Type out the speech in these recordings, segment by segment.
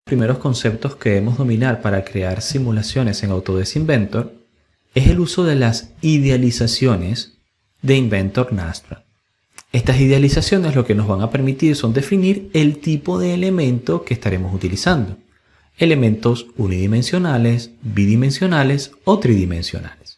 Primeros conceptos que debemos dominar para crear simulaciones en Autodesk Inventor es el uso de las idealizaciones de Inventor Nastran. Estas idealizaciones lo que nos van a permitir son definir el tipo de elemento que estaremos utilizando. Elementos unidimensionales, bidimensionales o tridimensionales.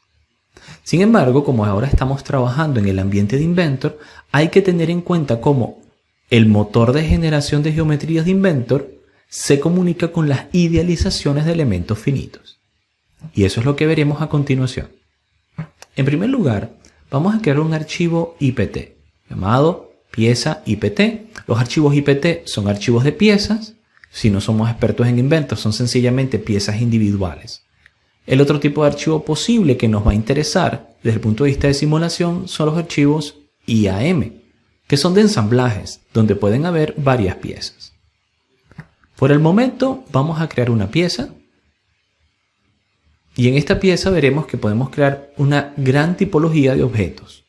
Sin embargo, como ahora estamos trabajando en el ambiente de Inventor, hay que tener en cuenta cómo el motor de generación de geometrías de Inventor se comunica con las idealizaciones de elementos finitos. Y eso es lo que veremos a continuación. En primer lugar, vamos a crear un archivo IPT, llamado pieza IPT. Los archivos IPT son archivos de piezas. Si no somos expertos en Inventor, son sencillamente piezas individuales. El otro tipo de archivo posible que nos va a interesar desde el punto de vista de simulación son los archivos IAM, que son de ensamblajes, donde pueden haber varias piezas. Por el momento vamos a crear una pieza y en esta pieza veremos que podemos crear una gran tipología de objetos,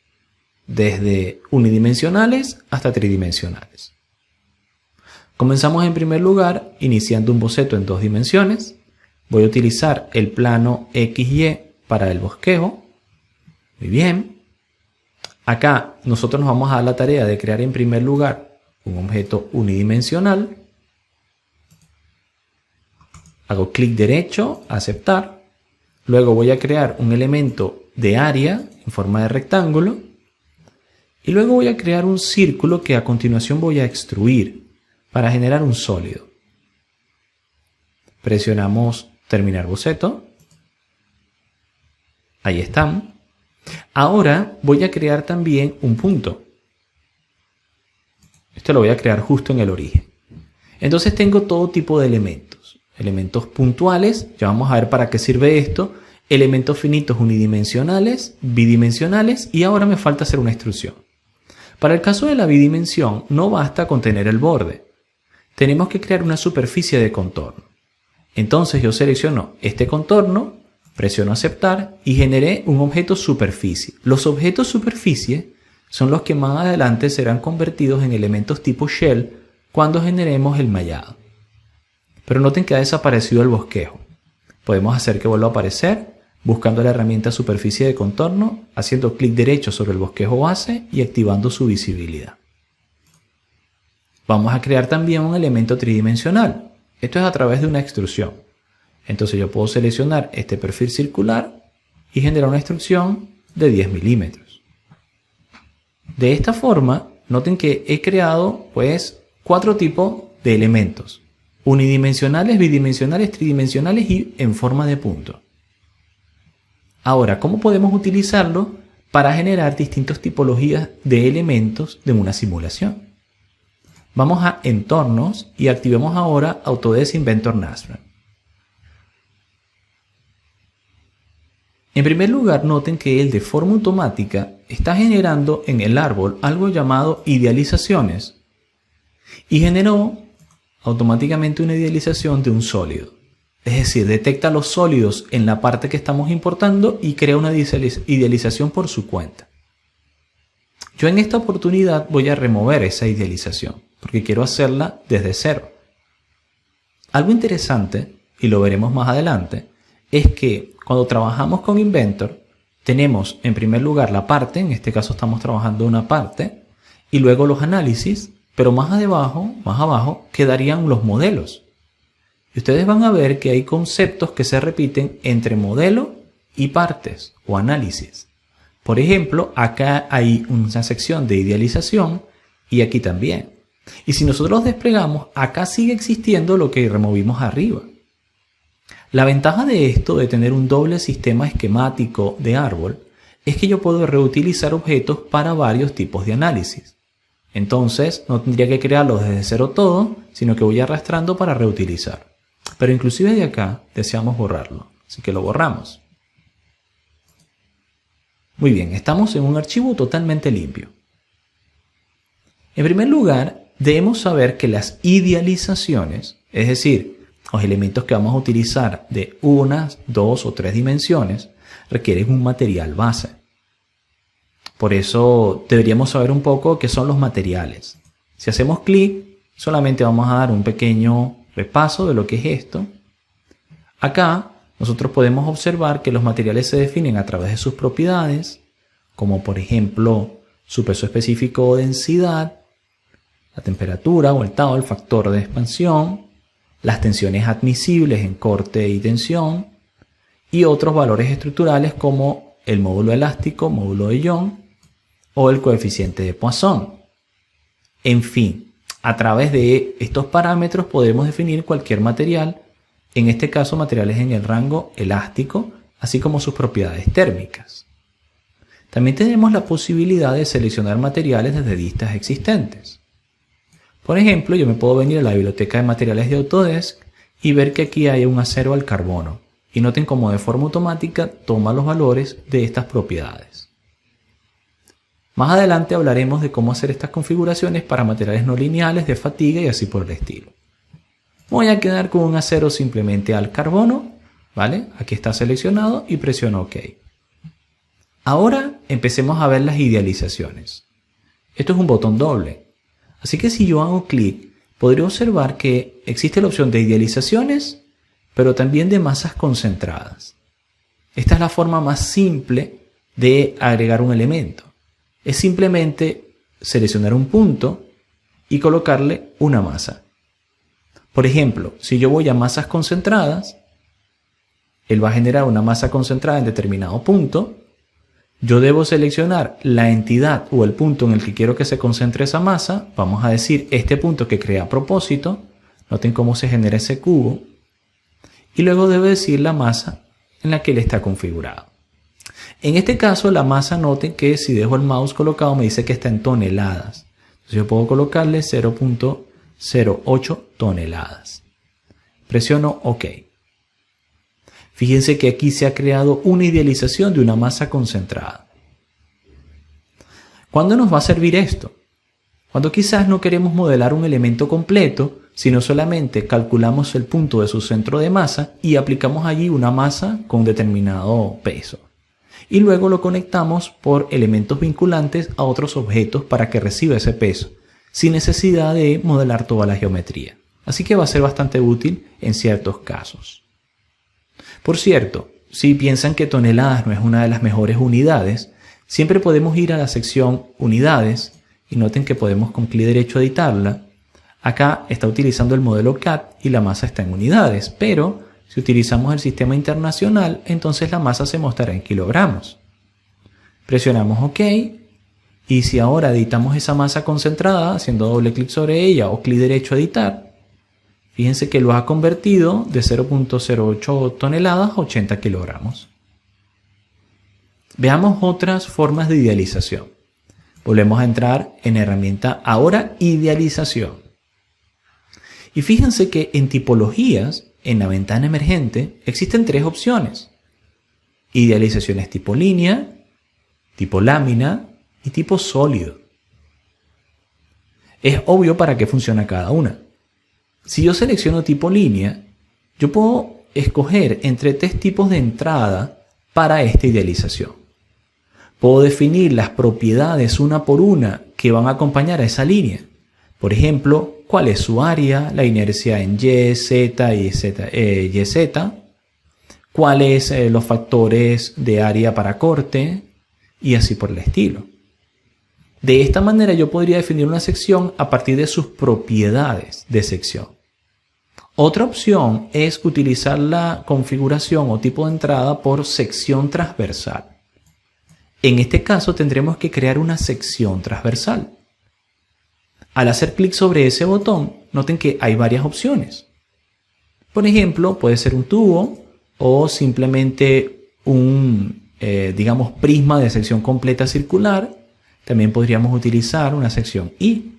desde unidimensionales hasta tridimensionales. Comenzamos en primer lugar iniciando un boceto en 2 dimensiones. Voy a utilizar el plano XY para el bosquejo. Muy bien. Acá nosotros nos vamos a dar la tarea de crear en primer lugar un objeto unidimensional. Hago clic derecho, aceptar. Luego voy a crear un elemento de área en forma de rectángulo. Y luego voy a crear un círculo que a continuación voy a extruir para generar un sólido. Presionamos terminar boceto. Ahí están. Ahora voy a crear también un punto. Este lo voy a crear justo en el origen. Entonces tengo todo tipo de elementos. Elementos puntuales, ya vamos a ver para qué sirve esto. Elementos finitos unidimensionales, bidimensionales y ahora me falta hacer una extrusión. Para el caso de la bidimensión no basta con tener el borde. Tenemos que crear una superficie de contorno. Entonces yo selecciono este contorno, presiono aceptar y generé un objeto superficie. Los objetos superficie son los que más adelante serán convertidos en elementos tipo shell cuando generemos el mallado. Pero noten que ha desaparecido el bosquejo. Podemos hacer que vuelva a aparecer buscando la herramienta superficie de contorno, haciendo clic derecho sobre el bosquejo base y activando su visibilidad. Vamos a crear también un elemento tridimensional. Esto es a través de una extrusión. Entonces yo puedo seleccionar este perfil circular y generar una extrusión de 10 milímetros. De esta forma, noten que he creado 4 tipos de elementos. Unidimensionales, bidimensionales, tridimensionales y en forma de punto. Ahora, ¿cómo podemos utilizarlo para generar distintas tipologías de elementos de una simulación? Vamos a Entornos y activemos ahora Autodesk Inventor Nastran. En primer lugar, noten que él de forma automática está generando en el árbol algo llamado idealizaciones y generó automáticamente una idealización de un sólido. Es decir, detecta los sólidos en la parte que estamos importando y crea una idealización por su cuenta. Yo en esta oportunidad voy a remover esa idealización porque quiero hacerla desde cero. Algo interesante, y lo veremos más adelante, es que cuando trabajamos con Inventor tenemos en primer lugar la parte, en este caso estamos trabajando una parte, y luego los análisis, pero más abajo quedarían los modelos. Y ustedes van a ver que hay conceptos que se repiten entre modelo y partes o análisis. Por ejemplo, acá hay una sección de idealización y aquí también. Y si nosotros desplegamos, acá sigue existiendo lo que removimos arriba. La ventaja de esto, de tener un doble sistema esquemático de árbol, es que yo puedo reutilizar objetos para varios tipos de análisis. Entonces, no tendría que crearlos desde cero todo, sino que voy arrastrando para reutilizar. Pero inclusive de acá deseamos borrarlo, así que lo borramos. Muy bien, estamos en un archivo totalmente limpio. En primer lugar, debemos saber que las idealizaciones, es decir, los elementos que vamos a utilizar de 1, 2 o 3 dimensiones, requieren un material base. Por eso deberíamos saber un poco qué son los materiales. Si hacemos clic, solamente vamos a dar un pequeño repaso de lo que es esto. Acá nosotros podemos observar que los materiales se definen a través de sus propiedades, como por ejemplo su peso específico o densidad, la temperatura o el factor de expansión, las tensiones admisibles en corte y tensión, y otros valores estructurales como el módulo elástico, módulo de Young o el coeficiente de Poisson. En fin, a través de estos parámetros podemos definir cualquier material, en este caso materiales en el rango elástico, así como sus propiedades térmicas. También tenemos la posibilidad de seleccionar materiales desde listas existentes. Por ejemplo, yo me puedo venir a la biblioteca de materiales de Autodesk y ver que aquí hay un acero al carbono. Y noten cómo de forma automática toma los valores de estas propiedades. Más adelante hablaremos de cómo hacer estas configuraciones para materiales no lineales, de fatiga y así por el estilo. Voy a quedar con un acero simplemente al carbono, ¿vale? Aquí está seleccionado y presiono OK. Ahora empecemos a ver las idealizaciones. Esto es un botón doble. Así que si yo hago clic, podré observar que existe la opción de idealizaciones, pero también de masas concentradas. Esta es la forma más simple de agregar un elemento. Es simplemente seleccionar un punto y colocarle una masa. Por ejemplo, si yo voy a masas concentradas, él va a generar una masa concentrada en determinado punto. Yo debo seleccionar la entidad o el punto en el que quiero que se concentre esa masa. Vamos a decir este punto que creé a propósito. Noten cómo se genera ese cubo. Y luego debo decir la masa en la que él está configurado. En este caso la masa, noten que si dejo el mouse colocado me dice que está en toneladas. Entonces yo puedo colocarle 0.08 toneladas. Presiono OK. Fíjense que aquí se ha creado una idealización de una masa concentrada. ¿Cuándo nos va a servir esto? Cuando quizás no queremos modelar un elemento completo, sino solamente calculamos el punto de su centro de masa y aplicamos allí una masa con determinado peso. Y luego lo conectamos por elementos vinculantes a otros objetos para que reciba ese peso, sin necesidad de modelar toda la geometría. Así que va a ser bastante útil en ciertos casos. Por cierto, si piensan que toneladas no es una de las mejores unidades, siempre podemos ir a la sección Unidades y noten que podemos con clic derecho editarla. Acá está utilizando el modelo CAD y la masa está en unidades, pero si utilizamos el sistema internacional, entonces la masa se mostrará en kilogramos. Presionamos OK y si ahora editamos esa masa concentrada haciendo doble clic sobre ella o clic derecho a editar, fíjense que lo ha convertido de 0.08 toneladas a 80 kilogramos. Veamos otras formas de idealización. Volvemos a entrar en herramienta ahora idealización. Y fíjense que en tipologías, en la ventana emergente, existen tres opciones. Idealizaciones tipo línea, tipo lámina y tipo sólido. Es obvio para qué funciona cada una. Si yo selecciono tipo línea, yo puedo escoger entre tres tipos de entrada para esta idealización. Puedo definir las propiedades una por una que van a acompañar a esa línea. Por ejemplo, cuál es su área, la inercia en Y, Z y YZ, cuáles los factores de área para corte y así por el estilo. De esta manera yo podría definir una sección a partir de sus propiedades de sección. Otra opción es utilizar la configuración o tipo de entrada por sección transversal. En este caso tendremos que crear una sección transversal. Al hacer clic sobre ese botón, noten que hay varias opciones. Por ejemplo, puede ser un tubo o simplemente un, prisma de sección completa circular. También podríamos utilizar una sección I.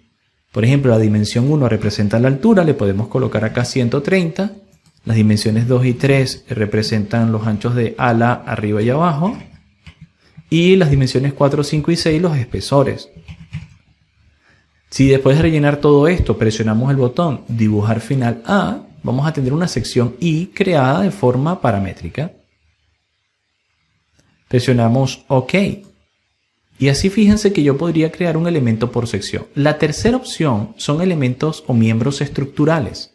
Por ejemplo, la dimensión 1 representa la altura, le podemos colocar acá 130. Las dimensiones 2 y 3 representan los anchos de ala arriba y abajo. Y las dimensiones 4, 5 y 6 los espesores. Si después de rellenar todo esto presionamos el botón Dibujar final A, vamos a tener una sección I creada de forma paramétrica. Presionamos OK. Y así fíjense que yo podría crear un elemento por sección. La tercera opción son elementos o miembros estructurales.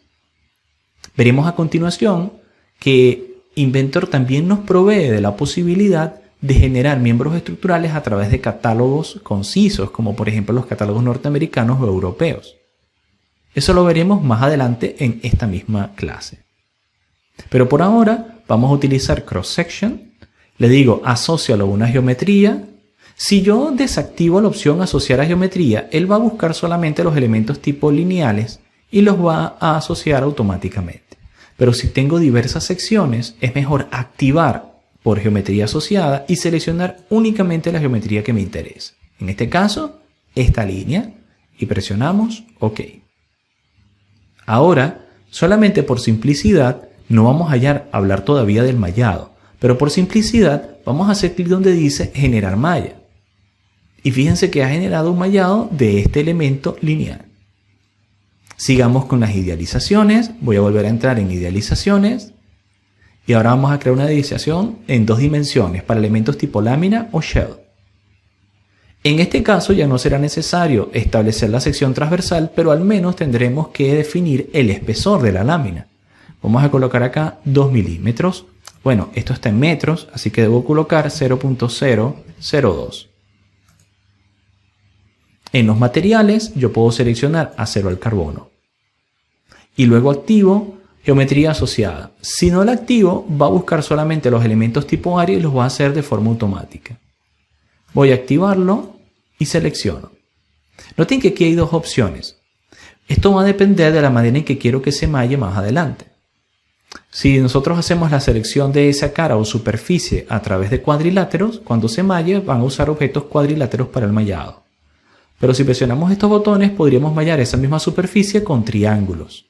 Veremos a continuación que Inventor también nos provee de la posibilidad de generar miembros estructurales a través de catálogos concisos, como por ejemplo los catálogos norteamericanos o europeos. Eso lo veremos más adelante en esta misma clase. Pero por ahora vamos a utilizar cross-section. Le digo asócialo a una geometría. Si yo desactivo la opción asociar a geometría, él va a buscar solamente los elementos tipo lineales y los va a asociar automáticamente. Pero si tengo diversas secciones, es mejor activar por geometría asociada y seleccionar únicamente la geometría que me interesa. En este caso, esta línea, y presionamos OK. Ahora, solamente por simplicidad, no vamos a hablar todavía del mallado, pero por simplicidad vamos a hacer clic donde dice generar malla. Y fíjense que ha generado un mallado de este elemento lineal. Sigamos con las idealizaciones. Voy a volver a entrar en idealizaciones. Y ahora vamos a crear una idealización en 2 dimensiones para elementos tipo lámina o shell. En este caso ya no será necesario establecer la sección transversal, pero al menos tendremos que definir el espesor de la lámina. Vamos a colocar acá 2 milímetros. Bueno, esto está en metros, así que debo colocar 0.002. En los materiales yo puedo seleccionar acero al carbono. Y luego activo geometría asociada. Si no la activo, va a buscar solamente los elementos tipo área y los va a hacer de forma automática. Voy a activarlo y selecciono. Noten que aquí hay 2 opciones. Esto va a depender de la manera en que quiero que se malle más adelante. Si nosotros hacemos la selección de esa cara o superficie a través de cuadriláteros, cuando se malle van a usar objetos cuadriláteros para el mallado. Pero si presionamos estos botones podríamos mallar esa misma superficie con triángulos.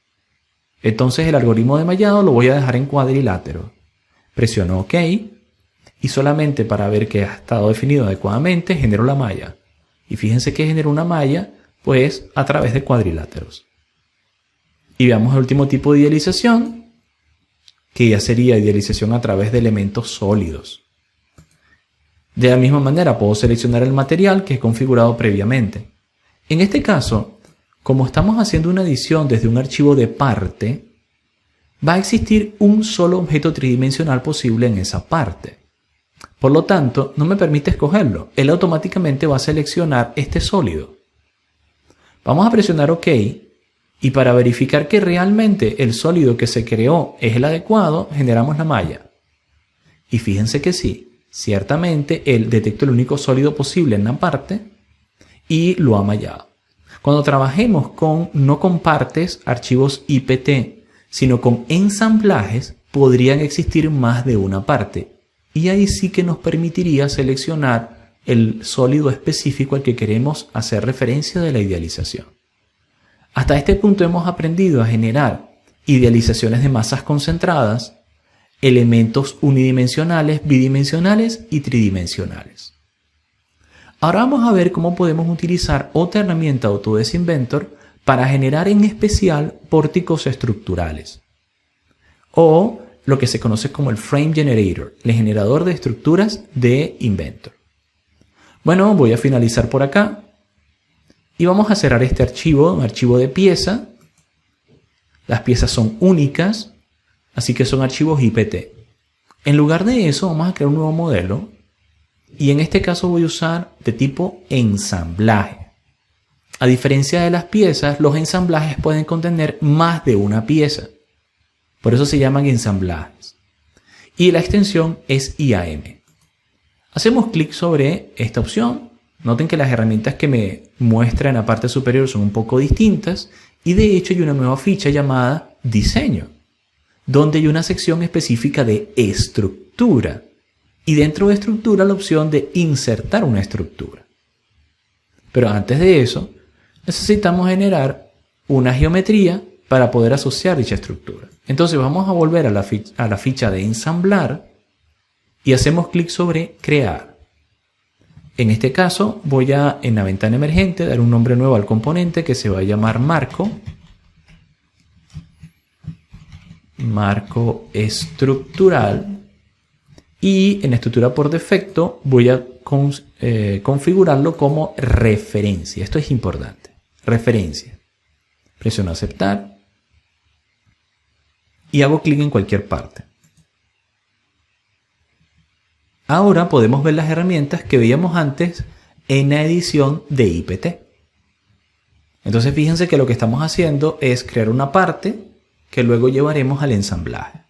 Entonces el algoritmo de mallado lo voy a dejar en cuadrilátero. Presiono OK y solamente para ver que ha estado definido adecuadamente genero la malla. Y fíjense que genero una malla pues a través de cuadriláteros. Y veamos el último tipo de idealización, que ya sería idealización a través de elementos sólidos. De la misma manera puedo seleccionar el material que he configurado previamente. En este caso, como estamos haciendo una edición desde un archivo de parte, va a existir un solo objeto tridimensional posible en esa parte. Por lo tanto, no me permite escogerlo. Él automáticamente va a seleccionar este sólido. Vamos a presionar OK y para verificar que realmente el sólido que se creó es el adecuado, generamos la malla. Y fíjense que sí. Ciertamente, él detectó el único sólido posible en la parte y lo ha mallado. Cuando trabajemos no con partes, archivos IPT, sino con ensamblajes, podrían existir más de una parte. Y ahí sí que nos permitiría seleccionar el sólido específico al que queremos hacer referencia de la idealización. Hasta este punto hemos aprendido a generar idealizaciones de masas concentradas, elementos unidimensionales, bidimensionales y tridimensionales. Ahora vamos a ver cómo podemos utilizar otra herramienta Autodesk Inventor para generar en especial pórticos estructurales o lo que se conoce como el Frame Generator, el generador de estructuras de Inventor. Bueno, voy a finalizar por acá y vamos a cerrar este archivo, un archivo de pieza. Las piezas son únicas, así que son archivos IPT. En lugar de eso, vamos a crear un nuevo modelo. Y en este caso voy a usar de tipo ensamblaje. A diferencia de las piezas, los ensamblajes pueden contener más de una pieza. Por eso se llaman ensamblajes. Y la extensión es IAM. Hacemos clic sobre esta opción. Noten que las herramientas que me muestra en la parte superior son un poco distintas. Y de hecho hay una nueva ficha llamada Diseño, donde hay una sección específica de estructura. Y dentro de estructura la opción de insertar una estructura. Pero antes de eso, necesitamos generar una geometría para poder asociar dicha estructura. Entonces vamos a volver a la ficha de ensamblar y hacemos clic sobre crear. En este caso voy a, en la ventana emergente, dar un nombre nuevo al componente que se va a llamar marco. Marco estructural. Y en estructura por defecto voy a configurarlo como referencia. Esto es importante. Referencia. Presiono aceptar. y hago clic en cualquier parte. Ahora podemos ver las herramientas que veíamos antes en la edición de IPT. Entonces fíjense que lo que estamos haciendo es crear una parte que luego llevaremos al ensamblaje.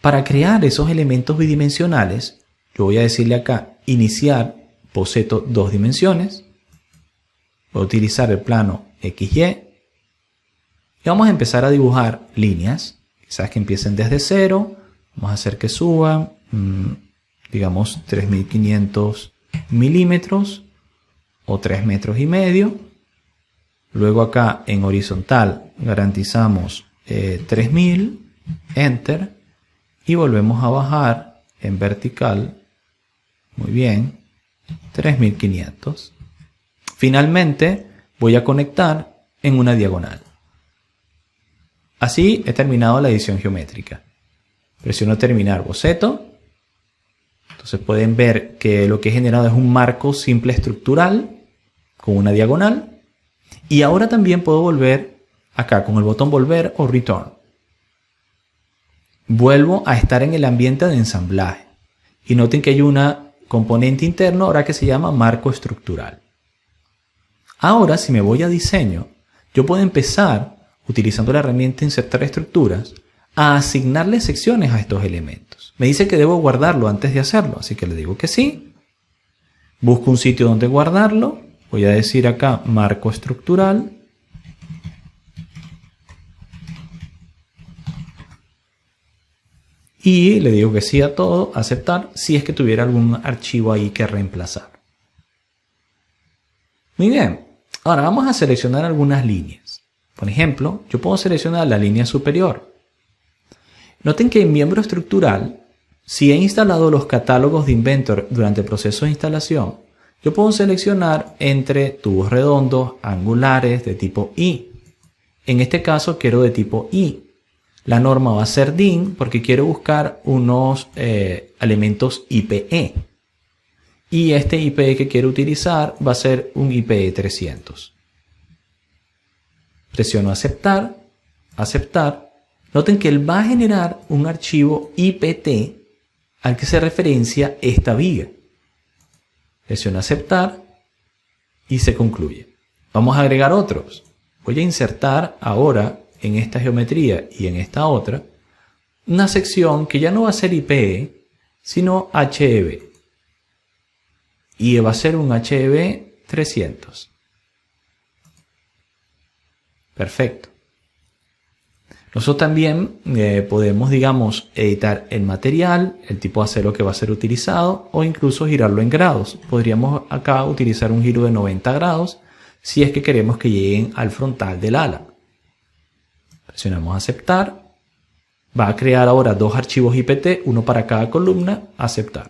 Para crear esos elementos bidimensionales, yo voy a decirle acá iniciar boceto 2 dimensiones. Voy a utilizar el plano XY y vamos a empezar a dibujar líneas, quizás que empiecen desde 0, vamos a hacer que suban, digamos 3500 milímetros o 3,5 metros. Luego acá en horizontal garantizamos 3000, enter, y volvemos a bajar en vertical, muy bien, 3500. Finalmente voy a conectar en una diagonal. Así he terminado la edición geométrica. Presiono terminar boceto. Entonces pueden ver que lo que he generado es un marco simple estructural con una diagonal. Y ahora también puedo volver acá con el botón volver o return. Vuelvo a estar en el ambiente de ensamblaje. Y noten que hay una componente interno ahora que se llama marco estructural. Ahora, si me voy a diseño, yo puedo empezar, utilizando la herramienta insertar estructuras, a asignarle secciones a estos elementos. Me dice que debo guardarlo antes de hacerlo, así que le digo que sí. Busco un sitio donde guardarlo. Voy a decir acá marco estructural. Y le digo que sí a todo, aceptar, si es que tuviera algún archivo ahí que reemplazar. Muy bien. Ahora vamos a seleccionar algunas líneas. Por ejemplo, yo puedo seleccionar la línea superior. Noten que en miembro estructural, si he instalado los catálogos de Inventor durante el proceso de instalación, yo puedo seleccionar entre tubos redondos, angulares, de tipo I. En este caso quiero de tipo I. La norma va a ser DIN porque quiero buscar unos elementos IPE. Y este IPE que quiero utilizar va a ser un IPE 300. Presiono aceptar, aceptar. Noten que él va a generar un archivo IPT al que se referencia esta viga. Presiono aceptar y se concluye. Vamos a agregar otros. Voy a insertar ahora en esta geometría y en esta otra una sección que ya no va a ser IPE, sino HEB. Y va a ser un HEB 300. Perfecto. Nosotros también podemos, digamos, editar el material, el tipo de acero que va a ser utilizado o incluso girarlo en grados. Podríamos acá utilizar un giro de 90 grados si es que queremos que lleguen al frontal del ala. Presionamos aceptar. Va a crear ahora dos archivos IPT, uno para cada columna, aceptar.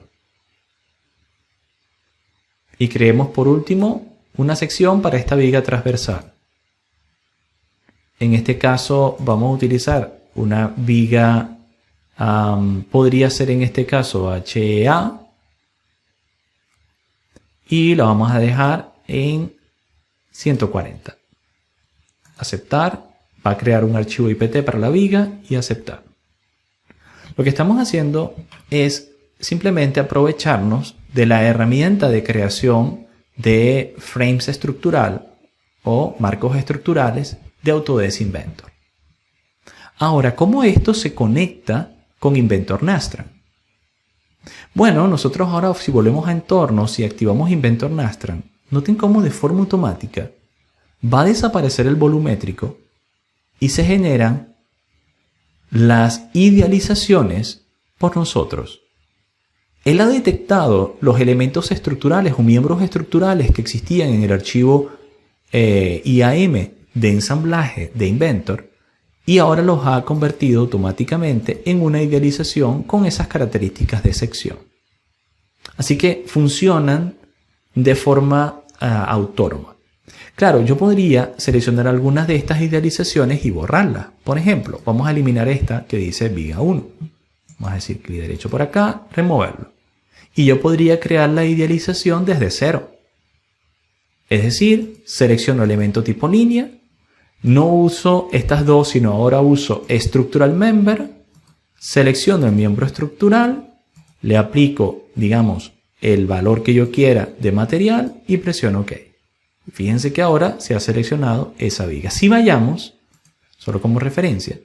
Y creemos por último una sección para esta viga transversal. En este caso vamos a utilizar una viga, podría ser en este caso HEA. Y la vamos a dejar en 140. Aceptar. Va a crear un archivo IPT para la viga y aceptar. Lo que estamos haciendo es simplemente aprovecharnos de la herramienta de creación de frames estructural o marcos estructurales de Autodesk Inventor. Ahora, ¿cómo esto se conecta con Inventor Nastran? Bueno, nosotros ahora si volvemos a entornos y activamos Inventor Nastran, noten cómo de forma automática va a desaparecer el volumétrico y se generan las idealizaciones por nosotros. Él ha detectado los elementos estructurales o miembros estructurales que existían en el archivo IAM de ensamblaje de Inventor y ahora los ha convertido automáticamente en una idealización con esas características de sección. Así que funcionan de forma autónoma. Claro, yo podría seleccionar algunas de estas idealizaciones y borrarlas. Por ejemplo, vamos a eliminar esta que dice viga 1. Vamos a decir clic derecho por acá, removerlo. Y yo podría crear la idealización desde cero. Es decir, selecciono elemento tipo línea, No uso estas dos, sino ahora uso Structural Member, selecciono el miembro estructural, le aplico, digamos, el valor que yo quiera de material y presiono OK. Fíjense que ahora se ha seleccionado esa viga. Si vallamos, solo como referencia,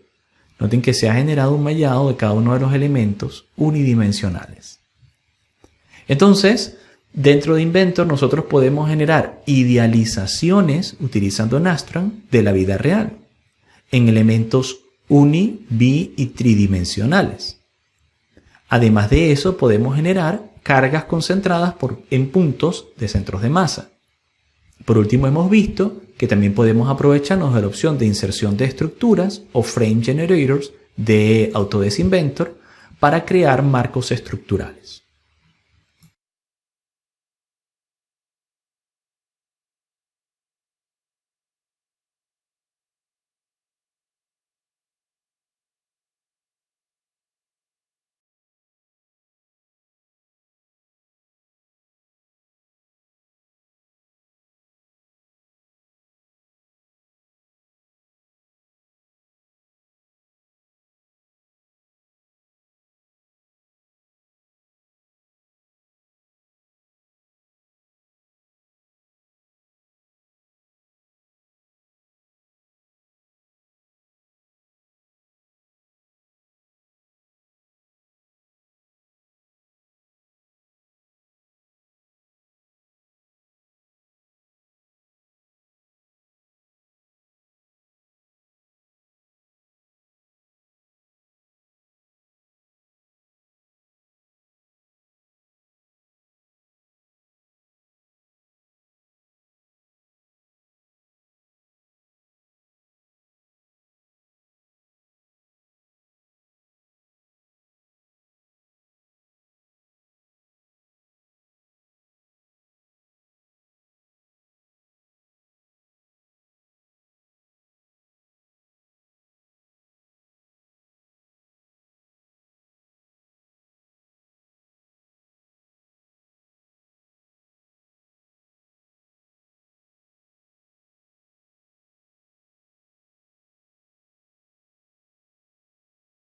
noten que se ha generado un vallado de cada uno de los elementos unidimensionales. Entonces, dentro de Inventor nosotros podemos generar idealizaciones utilizando Nastran de la vida real en elementos uni-, bi- y tridimensionales. Además de eso, podemos generar cargas concentradas en puntos de centros de masa. Por último, hemos visto que también podemos aprovecharnos de la opción de inserción de estructuras o Frame Generators de Autodesk Inventor para crear marcos estructurales.